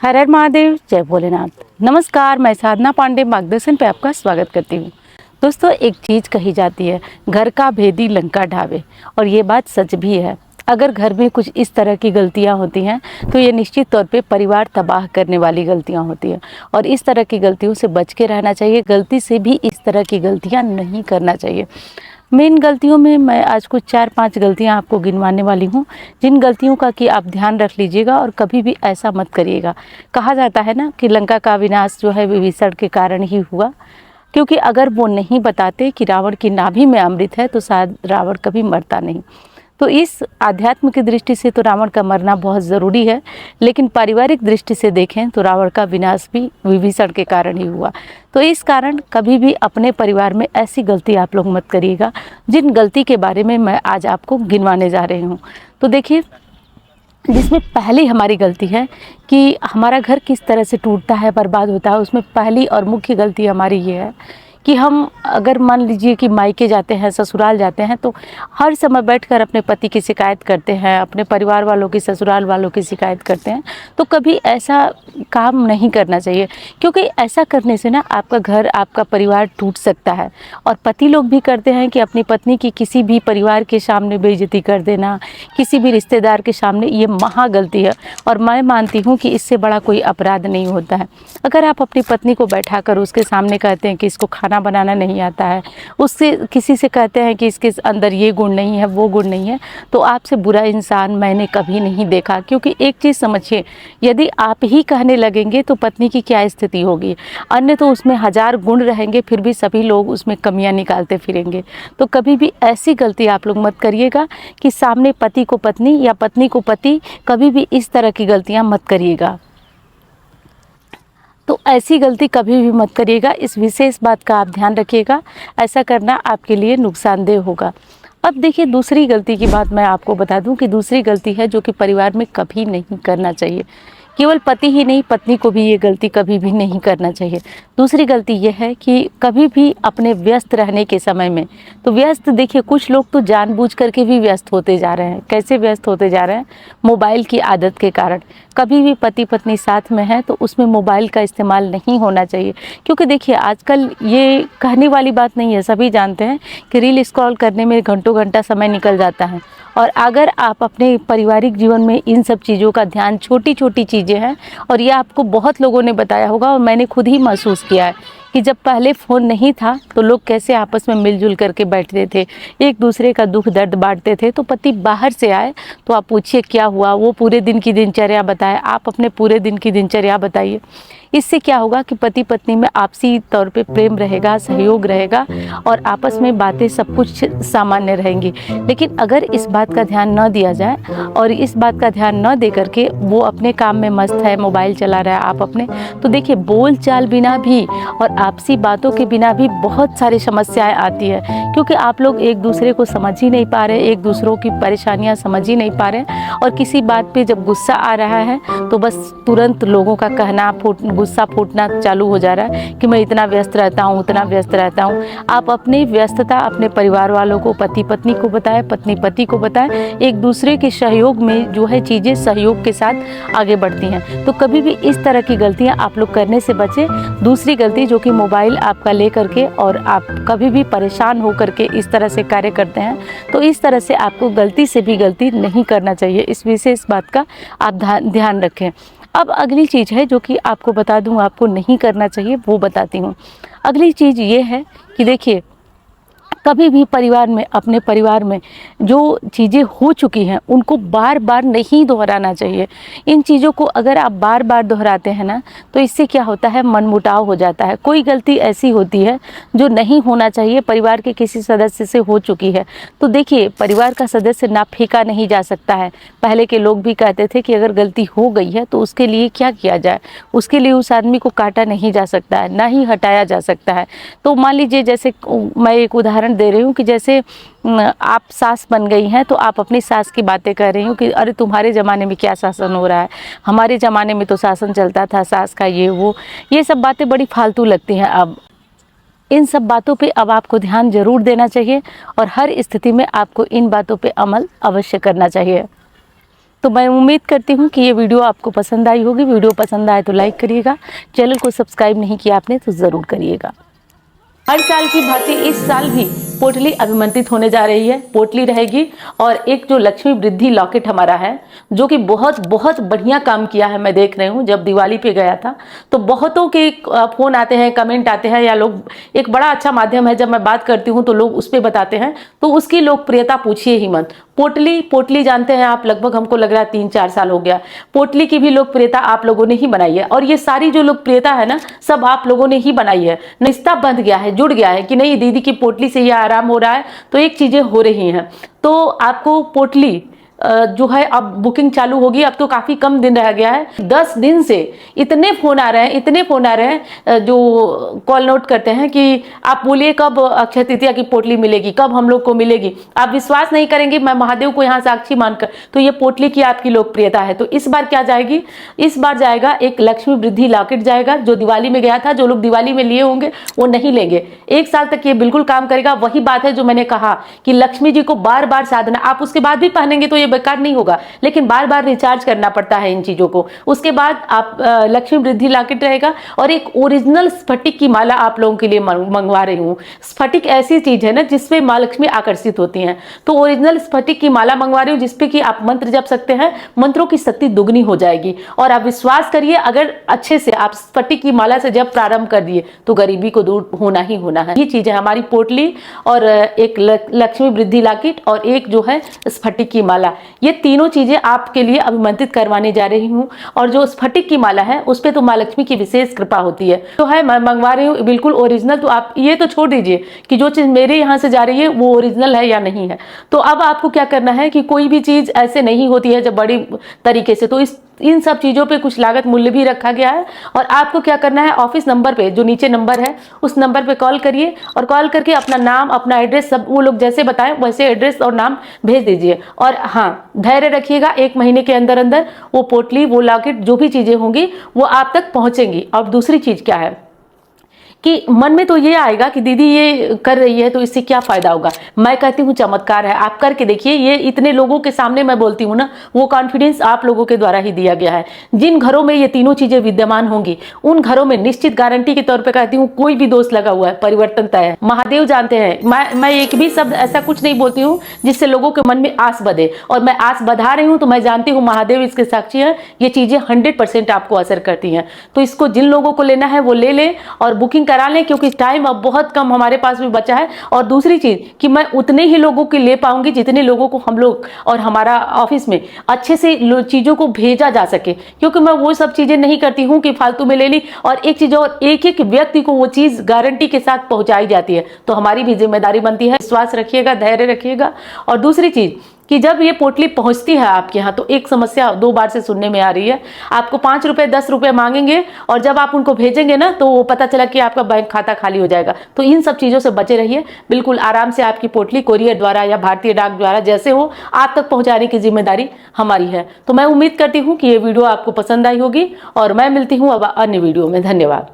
हर हर महादेव, जय भोलेनाथ। नमस्कार, मैं साधना पांडे मार्गदर्शन पे आपका स्वागत करती हूँ। दोस्तों, एक चीज़ कही जाती है, घर का भेदी लंका ढाबे, और ये बात सच भी है। अगर घर में कुछ इस तरह की गलतियाँ होती हैं तो ये निश्चित तौर पे परिवार तबाह करने वाली गलतियाँ होती हैं, और इस तरह की गलतियों से बच के रहना चाहिए। गलती से भी इस तरह की गलतियाँ नहीं करना चाहिए। मेन गलतियों में मैं आज कुछ 4-5 गलतियां आपको गिनवाने वाली हूं, जिन गलतियों का कि आप ध्यान रख लीजिएगा और कभी भी ऐसा मत करिएगा। कहा जाता है ना कि लंका का विनाश जो है विभीषण के कारण ही हुआ, क्योंकि अगर वो नहीं बताते कि रावण की नाभि में अमृत है तो शायद रावण कभी मरता नहीं। तो इस आध्यात्म की दृष्टि से तो रावण का मरना बहुत ज़रूरी है, लेकिन पारिवारिक दृष्टि से देखें तो रावण का विनाश भी विभीषण के कारण ही हुआ। तो इस कारण कभी भी अपने परिवार में ऐसी गलती आप लोग मत करिएगा, जिन गलती के बारे में मैं आज आपको गिनवाने जा रही हूँ। तो देखिए, जिसमें पहली हमारी गलती है कि हमारा घर किस तरह से टूटता है, बर्बाद होता है, उसमें पहली और मुख्य गलती हमारी ये है कि हम अगर मान लीजिए कि मायके जाते हैं, ससुराल जाते हैं, तो हर समय बैठकर अपने पति की शिकायत करते हैं, अपने परिवार वालों की, ससुराल वालों की शिकायत करते हैं। तो कभी ऐसा काम नहीं करना चाहिए, क्योंकि ऐसा करने से ना आपका घर, आपका परिवार टूट सकता है। और पति लोग भी करते हैं कि अपनी पत्नी की किसी भी परिवार के सामने बेइज्जती कर देना, किसी भी रिश्तेदार के सामने, ये महा गलती है। और मैं मानती हूँ कि इससे बड़ा कोई अपराध नहीं होता है। अगर आप अपनी पत्नी को बैठाकर उसके सामने कहते हैं कि इसको खाना बनाना नहीं आता है, उससे किसी से कहते हैं कि इसके अंदर ये गुण नहीं है, वो गुण नहीं है, तो आपसे बुरा इंसान मैंने कभी नहीं देखा। क्योंकि एक चीज़ समझिए, यदि आप ही कहने लगेंगे तो पत्नी की क्या स्थिति होगी। अन्य तो उसमें 1000 गुण रहेंगे, फिर भी सभी लोग उसमें कमियां निकालते फिरेंगे। तो कभी भी ऐसी गलती आप लोग मत करिएगा कि सामने पति को पत्नी या पत्नी को पति, कभी भी इस तरह की गलतियां मत करिएगा। तो ऐसी गलती कभी भी मत करिएगा, इस विशेष बात का आप ध्यान रखिएगा। ऐसा करना आपके लिए नुकसानदेह होगा। अब देखिए, दूसरी गलती की बात मैं आपको बता दूं कि दूसरी गलती है जो कि परिवार में कभी नहीं करना चाहिए। केवल पति ही नहीं, पत्नी को भी ये गलती कभी भी नहीं करना चाहिए। दूसरी गलती ये है कि कभी भी अपने व्यस्त रहने के समय में, तो व्यस्त देखिए, कुछ लोग तो जानबूझ करके भी व्यस्त होते जा रहे हैं। कैसे व्यस्त होते जा रहे हैं? मोबाइल की आदत के कारण। कभी भी पति पत्नी साथ में है तो उसमें मोबाइल का इस्तेमाल नहीं होना चाहिए। क्योंकि देखिए, आजकल ये कहने वाली बात नहीं है, सभी जानते हैं कि रील स्क्रॉल करने में घंटों घंटा समय निकल जाता है। और अगर आप अपने पारिवारिक जीवन में इन सब चीज़ों का ध्यान, छोटी छोटी चीज़ें हैं, और ये आपको बहुत लोगों ने बताया होगा और मैंने खुद ही महसूस किया है कि जब पहले फ़ोन नहीं था तो लोग कैसे आपस में मिलजुल करके बैठते थे, एक दूसरे का दुख दर्द बांटते थे। तो पति बाहर से आए तो आप पूछिए क्या हुआ, वो पूरे दिन की दिनचर्या बताए, आप अपने पूरे दिन की दिनचर्या बताइए। इससे क्या होगा कि पति पत्नी में आपसी तौर पे प्रेम रहेगा, सहयोग रहेगा, और आपस में बातें सब कुछ सामान्य रहेंगी। लेकिन अगर इस बात का ध्यान न दिया जाए और इस बात का ध्यान न दे करके वो अपने काम में मस्त है, मोबाइल चला रहा है, आप अपने, तो देखिए, बोल चाल बिना भी और आपसी बातों के बिना भी बहुत सारी समस्याएं आती है। क्योंकि आप लोग एक दूसरे को समझ ही नहीं पा रहे, एक दूसरों की परेशानियां समझ ही नहीं पा रहे, और किसी बात पे जब गुस्सा आ रहा है तो बस तुरंत लोगों का कहना, गुस्सा फूटना चालू हो जा रहा है कि मैं इतना व्यस्त रहता हूँ, उतना व्यस्त रहता हूँ। आप अपनी व्यस्तता अपने परिवार वालों को, पति पत्नी को बताएं, पत्नी पति को बताएं। एक दूसरे के सहयोग में जो है चीज़ें सहयोग के साथ आगे बढ़ती हैं। तो कभी भी इस तरह की गलतियाँ आप लोग करने से बचें। दूसरी गलती जो कि मोबाइल आपका ले करके, और आप कभी भी परेशान हो करके इस तरह से कार्य करते हैं, तो इस तरह से आपको गलती से भी गलती नहीं करना चाहिए। इस विशेष बात का आप ध्यान रखें। अब अगली चीज़ है जो कि आपको बता दूं आपको नहीं करना चाहिए, वो बताती हूँ। अगली चीज़ ये है कि देखिए, कभी भी परिवार में, अपने परिवार में जो चीज़ें हो चुकी हैं उनको बार बार नहीं दोहराना चाहिए। इन चीज़ों को अगर आप बार बार दोहराते हैं ना, तो इससे क्या होता है, मनमुटाव हो जाता है। कोई गलती ऐसी होती है जो नहीं होना चाहिए, परिवार के किसी सदस्य से हो चुकी है, तो देखिए, परिवार का सदस्य ना फेंका नहीं जा सकता है। पहले के लोग भी कहते थे कि अगर गलती हो गई है तो उसके लिए क्या किया जाए, उसके लिए उस आदमी को काटा नहीं जा सकता है, ना ही हटाया जा सकता है। तो मान लीजिए, जैसे मैं एक उदाहरण दे रही हूँ कि जैसे आप सास बन गई हैं, तो आप अपनी सास की बातें कर रही हूँ कि अरे तुम्हारे ज़माने में क्या शासन हो रहा है, हमारे ज़माने में तो शासन चलता था सास का, ये वो, ये सब बातें बड़ी फालतू लगती हैं। अब इन सब बातों पे अब आपको ध्यान जरूर देना चाहिए, और हर स्थिति में आपको इन बातों पे अमल अवश्य करना चाहिए। तो मैं उम्मीद करती हूँ कि ये वीडियो आपको पसंद आई होगी। वीडियो पसंद आए तो लाइक करिएगा, चैनल को सब्सक्राइब नहीं किया आपने तो ज़रूर करिएगा। हर साल की भांति इस साल भी पोटली अभिमंत्रित होने जा रही है, पोटली रहेगी। और एक जो लक्ष्मी वृद्धि लॉकेट हमारा है, जो कि बहुत बहुत बढ़िया काम किया है। मैं देख रही हूँ, जब दिवाली पे गया था तो बहुतों के फ़ोन आते हैं, कमेंट आते हैं, या लोग, एक बड़ा अच्छा माध्यम है, जब मैं बात करती हूँ तो लोग उस पर बताते हैं, तो उसकी लोकप्रियता पूछिए ही मत। पोटली जानते हैं आप, लगभग हमको लग रहा है 3-4 साल हो गया। पोटली की भी लोकप्रियता आप लोगों ने ही बनाई है, और ये सारी जो लोकप्रियता है ना, सब आप लोगों ने ही बनाई है। रिश्ता बंध गया है, जुड़ गया है कि नहीं, दीदी की पोटली से ये आराम हो रहा है, तो एक चीजें हो रही हैं। तो आपको पोटली जो है अब बुकिंग चालू होगी। अब तो काफ़ी कम दिन रह गया है। 10 दिन से इतने फ़ोन आ रहे हैं, जो कॉल नोट करते हैं कि आप बोलिए कब अक्षय तृतीया की पोटली मिलेगी, कब हम लोग को मिलेगी। आप विश्वास नहीं करेंगे, मैं महादेव को यहाँ साक्षी मानकर, तो ये पोटली की आपकी लोकप्रियता है। तो इस बार क्या जाएगी, इस बार जाएगा एक लक्ष्मी वृद्धि लॉकेट जाएगा, जो दिवाली में गया था। जो लोग दिवाली में लिए होंगे वो नहीं लेंगे, 1 साल तक ये बिल्कुल काम करेगा। वही बात है जो मैंने कहा कि लक्ष्मी जी को बार बार साधना, आप उसके बाद भी पहनेंगे तो ये बेकार नहीं होगा, लेकिन बार बार रिचार्ज करना पड़ता है इन चीजों को। उसके बाद आप लक्ष्मी वृद्धि लॉकेट रहेगा, और एक ओरिजिनल स्फटिक की माला आप लोगों के लिए मंगवा रही हूँ। स्फटिक ऐसी चीज है ना जिसपे माँ लक्ष्मी आकर्षित होती हैं, तो ओरिजिनल स्फटिक की माला मंगवा रही हूँ, जिसपे कि आप मंत्र जप सकते हैं, मंत्रों की शक्ति दुगनी हो जाएगी। और आप विश्वास करिए, अगर अच्छे से आप स्फटिक की माला से जब प्रारंभ कर दिए तो गरीबी को दूर होना ही होना है। ये चीज है हमारी पोटली, और एक लक्ष्मी वृद्धि लॉकेट, और एक जो है स्फटिक की माला। ये तीनों चीजें आपके लिए अभिमंत्रित करवाने जा रही हूँ। और जो स्फटिक की माला है उस पे तो माँ लक्ष्मी की विशेष कृपा होती है, तो है मैं मंगवा रही हूँ बिल्कुल ओरिजिनल। तो आप ये तो छोड़ दीजिए कि जो चीज मेरे यहाँ से जा रही है वो ओरिजिनल है या नहीं है। तो अब आपको क्या करना है कि कोई भी चीज ऐसे नहीं होती है जब बड़ी तरीके से, तो इन सब चीज़ों पे कुछ लागत मूल्य भी रखा गया है। और आपको क्या करना है, ऑफिस नंबर पे, जो नीचे नंबर है उस नंबर पे कॉल करिए, और कॉल करके अपना नाम, अपना एड्रेस, सब वो लोग जैसे बताएं वैसे एड्रेस और नाम भेज दीजिए। और हाँ, धैर्य रखिएगा, 1 महीने के अंदर अंदर वो पोटली, वो लॉकेट, जो भी चीज़ें होंगी वो आप तक पहुँचेंगी। और दूसरी चीज़ क्या है कि मन में तो ये आएगा कि दीदी ये कर रही है तो इससे क्या फायदा होगा। मैं कहती हूँ चमत्कार है, आप करके देखिए। ये इतने लोगों के सामने मैं बोलती हूँ ना, वो कॉन्फिडेंस आप लोगों के द्वारा ही दिया गया है। जिन घरों में ये तीनों चीजें विद्यमान होंगी, उन घरों में निश्चित गारंटी के तौर पर कहती हूँ, कोई भी दोष लगा हुआ है, परिवर्तन तय है। महादेव जानते हैं, मैं एक भी शब्द ऐसा कुछ नहीं बोलती हूँ जिससे लोगों के मन में आस बधे, और मैं आस बधा रही हूँ तो मैं जानती हूँ महादेव इसके साक्षी है, ये चीजें 100% आपको असर करती हैं। तो इसको जिन लोगों को लेना है वो ले लें और बुकिंग करा लें, क्योंकि टाइम अब बहुत कम हमारे पास भी बचा है। और दूसरी चीज कि मैं उतने ही लोगों के ले पाऊंगी जितने लोगों को हम लोग और हमारा ऑफिस में अच्छे से चीजों को भेजा जा सके, क्योंकि मैं वो सब चीजें नहीं करती हूँ कि फालतू में ले ली। और एक चीज और, एक एक व्यक्ति को वो चीज गारंटी के साथ पहुंचाई जाती है, तो हमारी भी जिम्मेदारी बनती है। विश्वास रखिएगा, धैर्य रखिएगा। और दूसरी चीज कि जब ये पोटली पहुंचती है आपके यहाँ, तो एक समस्या 2 बार से सुनने में आ रही है, आपको 5 रुपए 10 रुपए मांगेंगे, और जब आप उनको भेजेंगे ना तो वो पता चला कि आपका बैंक खाता खाली हो जाएगा। तो इन सब चीज़ों से बचे रहिए। बिल्कुल आराम से आपकी पोटली कोरियर द्वारा या भारतीय डाक द्वारा, जैसे हो, आप तक पहुँचाने की जिम्मेदारी हमारी है। तो मैं उम्मीद करती हूँ कि ये वीडियो आपको पसंद आई होगी, और मैं मिलती हूँ अब अन्य वीडियो में। धन्यवाद।